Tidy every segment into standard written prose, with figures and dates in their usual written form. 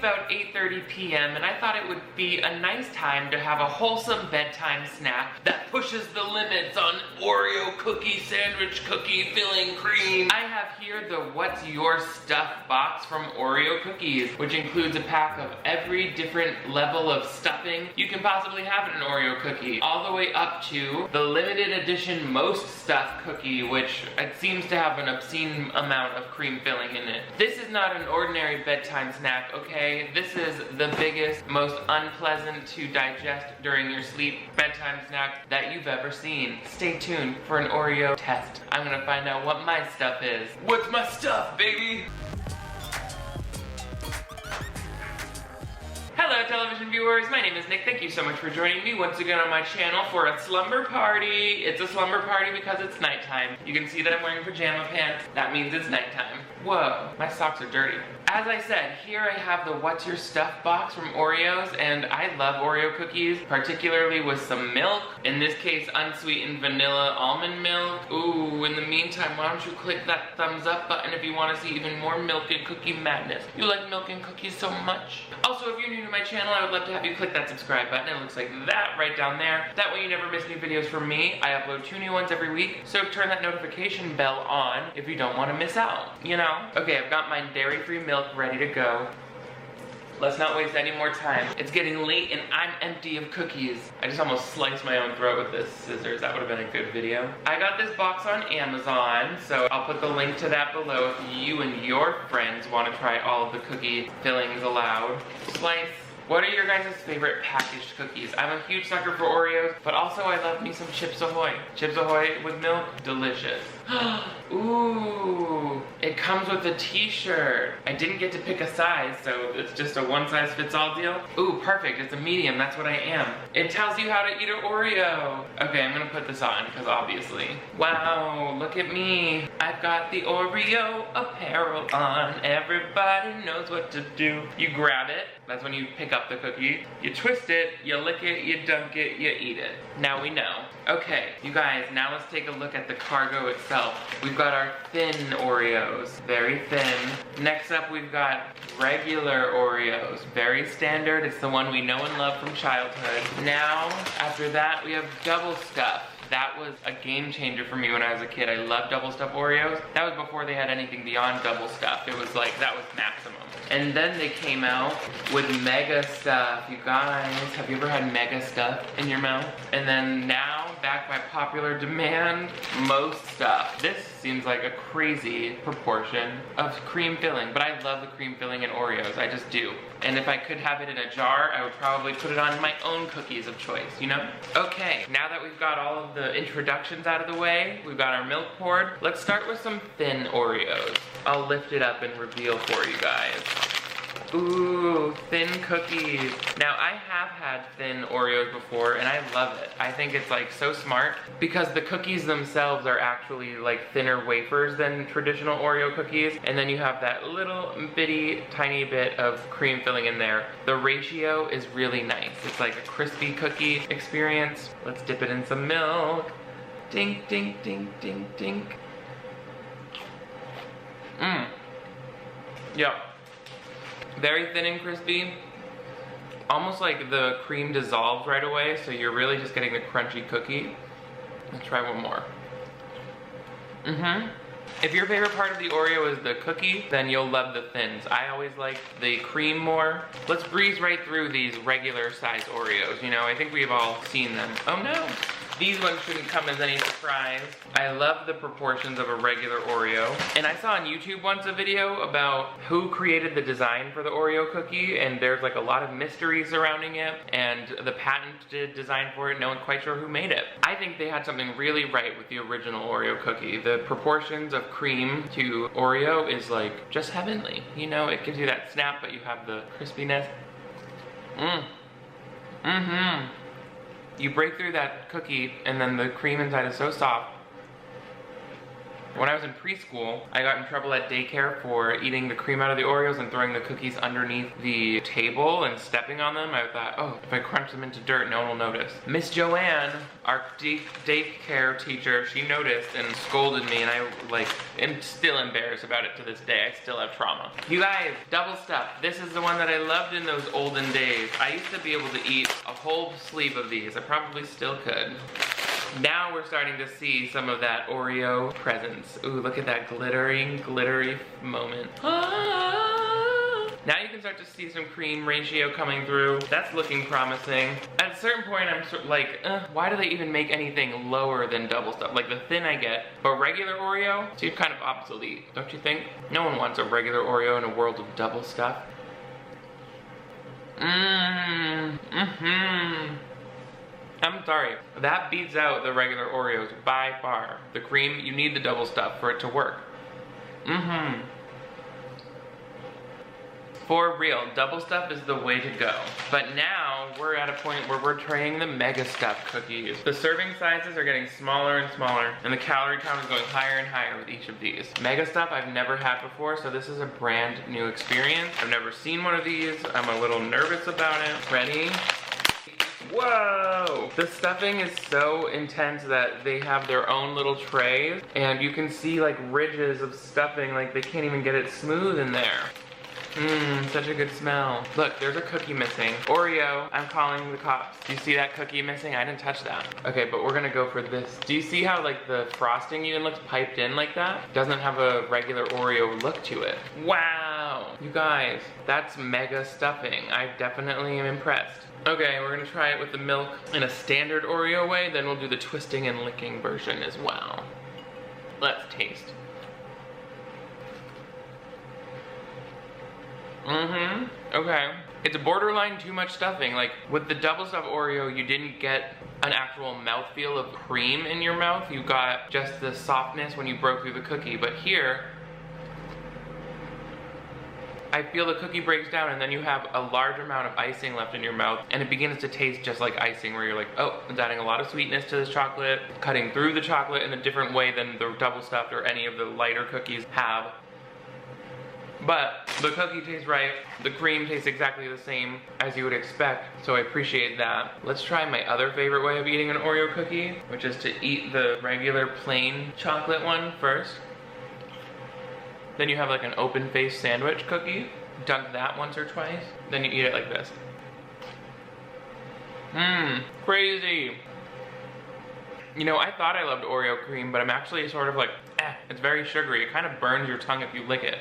about 8:30 p.m. and I thought it would be a nice time to have a wholesome bedtime snack that pushes the limits on Oreo cookie, sandwich cookie, filling cream. I have here the What's Your Stuff box from Oreo cookies, which includes a pack of every different level of stuffing you can possibly have in an Oreo cookie, all the way up to the limited edition Most Stuff cookie, which it seems to have an obscene amount of cream filling in it. This is not an ordinary bedtime snack, okay? This is the biggest, most unpleasant to digest during your sleep bedtime snack that you've ever seen. Stay tuned for an Oreo test. I'm gonna find out what my stuff is. What's my stuff, baby? Hello television viewers, my name is Nick. Thank you so much for joining me once again on my channel for a slumber party. It's a slumber party because it's nighttime. You can see that I'm wearing pajama pants. That means it's nighttime. Whoa, my socks are dirty. As I said, here I have the What's Your Stuff box from Oreos, and I love Oreo cookies, particularly with some milk. In this case, unsweetened vanilla almond milk. Ooh, in the meantime, why don't you click that thumbs up button if you want to see even more milk and cookie madness. You like milk and cookies so much? Also, if you're new to my channel, I would love to have you click that subscribe button. It looks like that right down there. That way you never miss new videos from me. I upload 2 new ones every week, so turn that notification bell on if you don't want to miss out, you know? Okay, I've got my dairy-free milk ready to go. Let's not waste any more time. It's getting late and I'm empty of cookies. I just almost sliced my own throat with this scissors. That would have been a good video. I got this box on Amazon, so I'll put the link to that below if you and your friends want to try all of the cookie fillings allowed. Slice. What are your guys' favorite packaged cookies? I'm a huge sucker for Oreos, but also I love me some Chips Ahoy. Chips Ahoy with milk, delicious. Ooh, it comes with a t-shirt. I didn't get to pick a size, so it's just a one-size-fits-all deal. Ooh, perfect, it's a medium, that's what I am. It tells you how to eat an Oreo. Okay, I'm gonna put this on, because obviously. Wow, look at me. I've got the Oreo apparel on. Everybody knows what to do. You grab it, that's when you pick up the cookie. You twist it, you lick it, you dunk it, you eat it. Now we know. Okay, you guys, now let's take a look at the cargo itself. We've got our thin Oreos, very thin. Next up, we've got regular Oreos, very standard. It's the one we know and love from childhood. Now, after that, we have double stuff. That was a game changer for me when I was a kid. I loved double stuff Oreos. That was before they had anything beyond double stuff. It was like, that was maximum. And then they came out with mega stuff. You guys, have you ever had mega stuff in your mouth? And then now, back by popular demand, most stuff. This seems like a crazy proportion of cream filling, but I love the cream filling in Oreos. I just do. And if I could have it in a jar, I would probably put it on my own cookies of choice, you know? Okay, now that we've got all of the introductions out of the way, we've got our milk poured, let's start with some thin Oreos. I'll lift it up and reveal for you guys. Ooh, thin cookies. Now I have had thin Oreos before and I love it. I think it's like so smart because the cookies themselves are actually like thinner wafers than traditional Oreo cookies, and then you have that little bitty tiny bit of cream filling in there. The ratio is really nice. It's like a crispy cookie experience. Let's dip it in some milk. Dink, dink, dink, dink, dink. Mmm. Yep. Very thin and crispy. Almost like the cream dissolves right away, so you're really just getting the crunchy cookie. Let's try one more. If your favorite part of the Oreo is the cookie, then you'll love the thins. I always like the cream more. Let's breeze right through these regular size Oreos. You know, I think we've all seen them. Oh no. These ones shouldn't come as any surprise. I love the proportions of a regular Oreo. And I saw on YouTube once a video about who created the design for the Oreo cookie, and there's like a lot of mystery surrounding it, and the patented design for it, no one's quite sure who made it. I think they had something really right with the original Oreo cookie. The proportions of cream to Oreo is like just heavenly. You know, it gives you that snap, but you have the crispiness. You break through that cookie and then the cream inside is so soft. When I was in preschool, I got in trouble at daycare for eating the cream out of the Oreos and throwing the cookies underneath the table and stepping on them. I thought, oh, if I crunch them into dirt, no one will notice. Miss Joanne, our daycare teacher, she noticed and scolded me, and I am still embarrassed about it to this day. I still have trauma. You guys, double stuff. This is the one that I loved in those olden days. I used to be able to eat a whole sleeve of these. I probably still could. Now we're starting to see some of that Oreo presence. Ooh, look at that glittery moment. Ah! Now you can start to see some cream ratio coming through. That's looking promising. At a certain point, I'm sort of like, why do they even make anything lower than double stuff? Like the thin I get, but regular Oreo seems kind of obsolete, don't you think? No one wants a regular Oreo in a world of double stuff. I'm sorry, that beats out the regular Oreos by far. The cream, you need the double stuff for it to work. For real, double stuff is the way to go. But now, we're at a point where we're trying the mega stuff cookies. The serving sizes are getting smaller and smaller, and the calorie count is going higher and higher with each of these. Mega stuff I've never had before, so this is a brand new experience. I've never seen one of these. I'm a little nervous about it. Ready? Whoa! The stuffing is so intense that they have their own little trays, and you can see like ridges of stuffing, like they can't even get it smooth in there. Such a good smell. Look, there's a cookie missing. Oreo, I'm calling the cops. Do you see that cookie missing? I didn't touch that. Okay, but we're gonna go for this. Do you see how like the frosting even looks piped in like that? Doesn't have a regular Oreo look to it. Wow! You guys, that's mega stuffing. I definitely am impressed. Okay, we're gonna try it with the milk in a standard Oreo way, then we'll do the twisting and licking version as well. Let's taste. Okay. It's borderline too much stuffing. Like, with the double stuffed Oreo, you didn't get an actual mouthfeel of cream in your mouth. You got just the softness when you broke through the cookie. But here, I feel the cookie breaks down and then you have a large amount of icing left in your mouth, and it begins to taste just like icing, where you're like, oh, it's adding a lot of sweetness to this chocolate, cutting through the chocolate in a different way than the double stuffed or any of the lighter cookies have. But the cookie tastes right, the cream tastes exactly the same as you would expect, so I appreciate that. Let's try my other favorite way of eating an Oreo cookie, which is to eat the regular plain chocolate one first. Then you have like an open face sandwich cookie, dunk that once or twice, then you eat it like this. Crazy. You know, I thought I loved Oreo cream, but I'm actually sort of like, it's very sugary. It kind of burns your tongue if you lick it.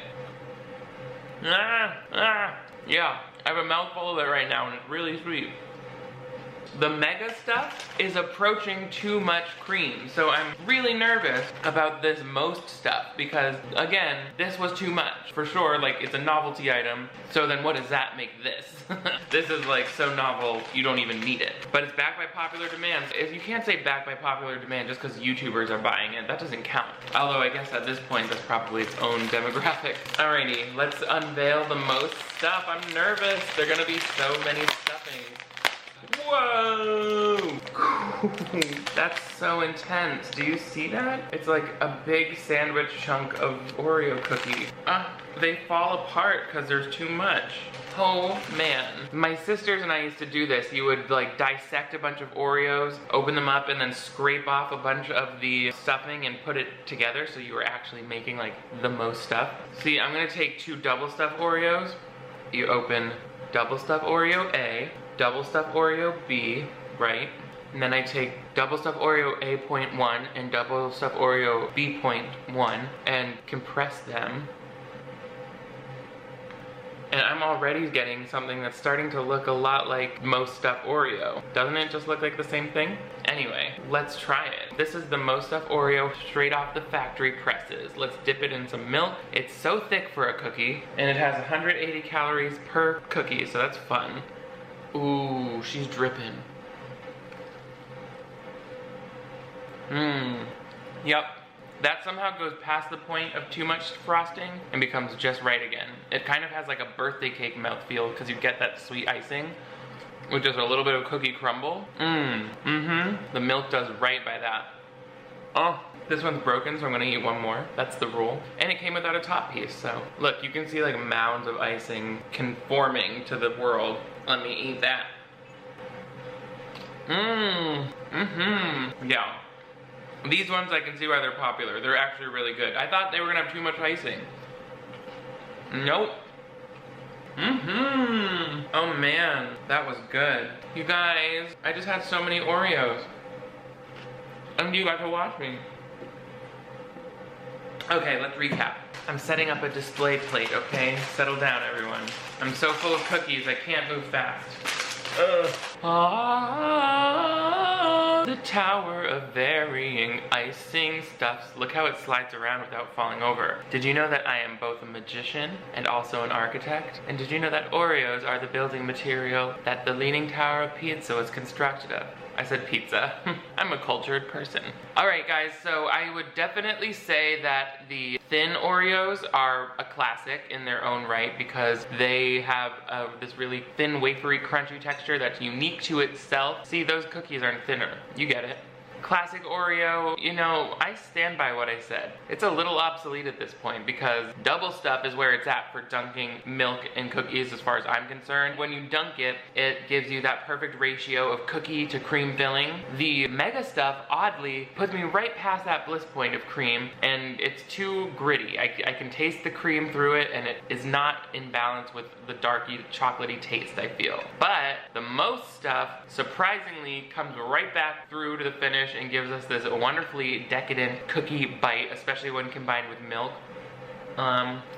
Yeah, I have a mouthful of it right now and it's really sweet. The mega stuff is approaching too much cream, so I'm really nervous about this most stuff because, again, this was too much. For sure, like, it's a novelty item, so then what does that make this? This is like so novel, you don't even need it. But it's backed by popular demand. You can't say backed by popular demand just because YouTubers are buying it. That doesn't count. Although I guess at this point, that's probably its own demographic. Alrighty, let's unveil the most stuff. I'm nervous. There are gonna be so many stuffings. Whoa! That's so intense. Do you see that? It's like a big sandwich chunk of Oreo cookie. They fall apart because there's too much. Oh man. My sisters and I used to do this. You would like dissect a bunch of Oreos, open them up, and then scrape off a bunch of the stuffing and put it together so you were actually making like the most stuff. See, I'm gonna take 2 double stuffed Oreos. You open double stuffed Oreo A, double stuffed Oreo B, right? And then I take double stuffed Oreo A.1 and double stuffed Oreo B.1 and compress them. And I'm already getting something that's starting to look a lot like most stuffed Oreo. Doesn't it just look like the same thing? Anyway, let's try it. This is the most stuffed Oreo straight off the factory presses. Let's dip it in some milk. It's so thick for a cookie, and it has 180 calories per cookie, so that's fun. Ooh, she's dripping. Yep. That somehow goes past the point of too much frosting and becomes just right again. It kind of has like a birthday cake mouthfeel because you get that sweet icing with just a little bit of cookie crumble. The milk does right by that. Oh, this one's broken, so I'm gonna eat one more. That's the rule. And it came without a top piece, so. Look, you can see like mounds of icing conforming to the world. Let me eat that. Yeah. These ones I can see why they're popular. They're actually really good. I thought they were gonna have too much icing. Nope. Oh man, that was good. You guys, I just had so many Oreos. And you got to watch me. Okay, let's recap. I'm setting up a display plate, okay? Settle down, everyone. I'm so full of cookies, I can't move fast. The tower of varying icing stuffs. Look how it slides around without falling over. Did you know that I am both a magician and also an architect? And did you know that Oreos are the building material that the Leaning Tower of Pizza was constructed of? I said pizza. I'm a cultured person. Alright guys, so I would definitely say that the thin Oreos are a classic in their own right because they have this really thin, wafery, crunchy texture that's unique to itself. See, those cookies aren't thinner. You get it. Classic Oreo, you know, I stand by what I said. It's a little obsolete at this point because double stuff is where it's at for dunking milk and cookies as far as I'm concerned. When you dunk it, it gives you that perfect ratio of cookie to cream filling. The mega stuff, oddly, puts me right past that bliss point of cream and it's too gritty. I can taste the cream through it and it is not in balance with the darky, chocolatey taste, I feel. But the most stuff, surprisingly, comes right back through to the finish and gives us this wonderfully decadent cookie bite, especially when combined with milk.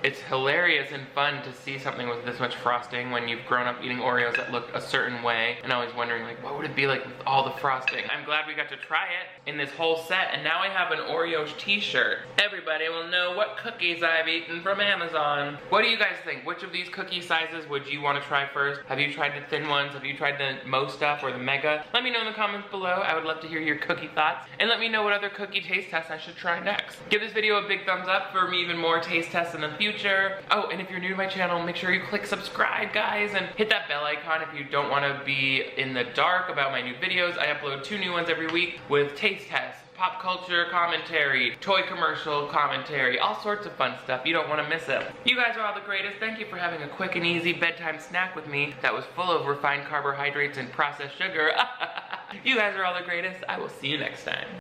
It's hilarious and fun to see something with this much frosting when you've grown up eating Oreos that look a certain way and always wondering like, what would it be like with all the frosting? I'm glad we got to try it in this whole set, and now I have an Oreos t-shirt. Everybody will know what cookies I've eaten from Amazon. What do you guys think? Which of these cookie sizes would you want to try first? Have you tried the thin ones? Have you tried the Mo stuff or the mega? Let me know in the comments below. I would love to hear your cookie thoughts, and let me know what other cookie taste tests I should try next. Give this video a big thumbs up for me even more taste tests in the future. Oh, and if you're new to my channel, make sure you click subscribe, guys, and hit that bell icon if you don't want to be in the dark about my new videos. I upload 2 new ones every week with taste tests, pop culture commentary, toy commercial commentary, all sorts of fun stuff. You don't want to miss it. You guys are all the greatest. Thank you for having a quick and easy bedtime snack with me that was full of refined carbohydrates and processed sugar. You guys are all the greatest. I will see you next time.